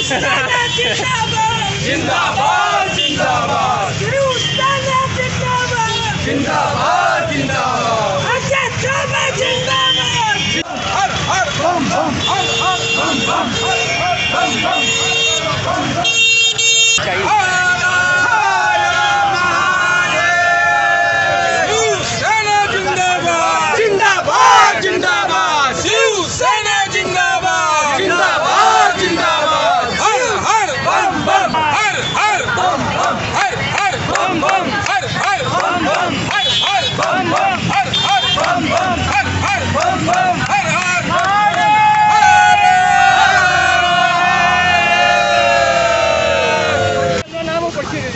जिंदाबाद जिंदाबाद जिंदाबाद जिंदाबाद हर हर बम बम हर हर बम बम हर हर बम बम जिंदाबाद जिंदाबाद शिवसेना जिंदाबाद जिंदाबाद जिंदाबाद हर हर बम बम हर हर बम बम हर हर बम बम हर हर बम बम हर हर बम बम हर हर बम बम हर हर बम बम हर हर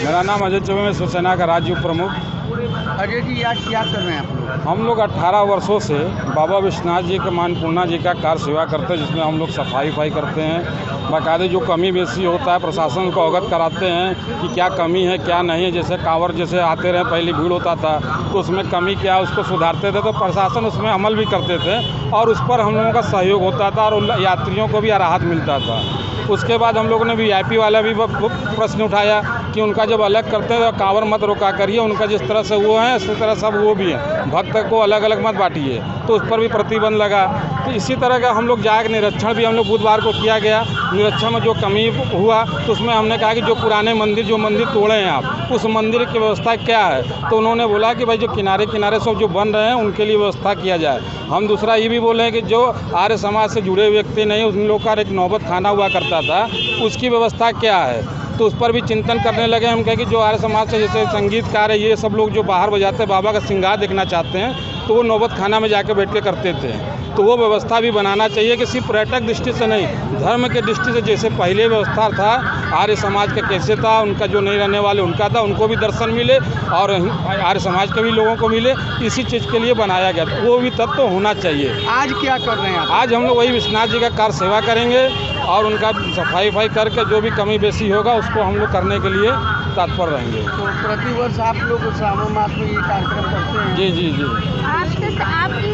मेरा नाम अजय चौबे, मैं शिवसेना का राज्य प्रमुख। अजय जी आज क्या कर रहे हैं आप लोग? हम लोग 18 वर्षों से बाबा विश्वनाथ जी के मानपूर्णा जी का कार सेवा करते हैं, जिसमें हम लोग सफाई करते हैं। बाकायदे जो कमी बेसी होता है प्रशासन को अवगत कराते हैं कि क्या कमी है क्या नहीं है। जैसे कांवड़ जैसे आते रहे, पहले भीड़ होता था तो उसमें कमी क्या है उसको सुधारते थे, तो प्रशासन उसमें अमल भी करते थे और उस पर हम लोगों का सहयोग होता था और यात्रियों को भी राहत मिलता था। उसके बाद हम लोगों ने VIP वाला भी प्रश्न उठाया कि उनका जब अलग करते हैं तो कांवड़ मत रोका करिए, उनका जिस तरह से वो है उसी तरह सब वो भी है, भक्त को अलग अलग मत बांटिए, तो उस पर भी प्रतिबंध लगा। तो इसी तरह का हम लोग जाकर निरीक्षण भी हम लोग बुधवार को किया गया। निरीक्षण में जो कमी हुआ तो उसमें हमने कहा कि जो पुराने मंदिर जो मंदिर तोड़े हैं आप, उस मंदिर की व्यवस्था क्या है। तो उन्होंने बोला कि भाई जो किनारे किनारे सब जो बन रहे हैं उनके लिए व्यवस्था किया जाए। हम दूसरा ये भी बोले हैं कि जो आर्य समाज से जुड़े व्यक्ति नहीं, उन लोग का एक नौबत खाना हुआ करता था, उसकी व्यवस्था क्या है, तो उस पर भी चिंतन करने लगे। हम कहें कि जो आर्य समाज से जैसे संगीतकार है, ये सब लोग जो बाहर बजाते हैं, बाबा का श्रृंगार देखना चाहते हैं, तो वो नौबत खाना में जाकर बैठ के करते थे। तो वो व्यवस्था भी बनाना चाहिए कि सिर्फ पर्यटक दृष्टि से नहीं, धर्म के दृष्टि से जैसे पहले व्यवस्था था आर्य समाज का कैसे था, उनका जो नहीं रहने वाले उनका था, उनको भी दर्शन मिले और आर्य समाज के भी लोगों को मिले, इसी चीज़ के लिए बनाया गया। तो वो भी तत्व तो होना चाहिए। आज क्या कर रहे हैं आप? आज हम लोग वही विश्वनाथ जी का कार सेवा करेंगे और उनका सफाई करके जो भी कमी बेसी होगा उसको हम लोग करने के लिए तत्पर रहेंगे। तो प्रतिवर्ष आप लोग श्रावण मास में ये कार्यक्रम करते हैं? जी जी जी। आपकी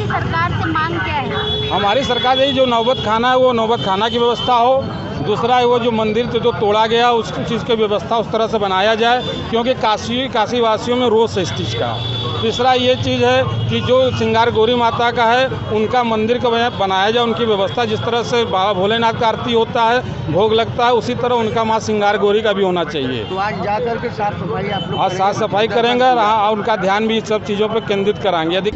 सरकार से मांग क्या है? हमारी सरकार यही जो नौबत खाना है वो नौबत खाना की व्यवस्था हो। दूसरा है वो जो मंदिर जो तोड़ा गया उस चीज़ की व्यवस्था उस तरह से बनाया जाए, क्योंकि काशी वासियों में रोष है इस चीज़ का। तीसरा ये चीज़ है कि जो श्रृंगार गौरी माता का है उनका मंदिर का बनाया जाए, उनकी व्यवस्था जिस तरह से बाबा भोलेनाथ का आरती होता है, भोग लगता है, उसी तरह उनका माँ श्रृंगार गौरी का भी होना चाहिए। तो आज जा करके साफ सफाई आप लोग? हाँ, साफ सफाई करेंगे और उनका ध्यान भी सब चीज़ों पर केंद्रित कराएंगे। यदि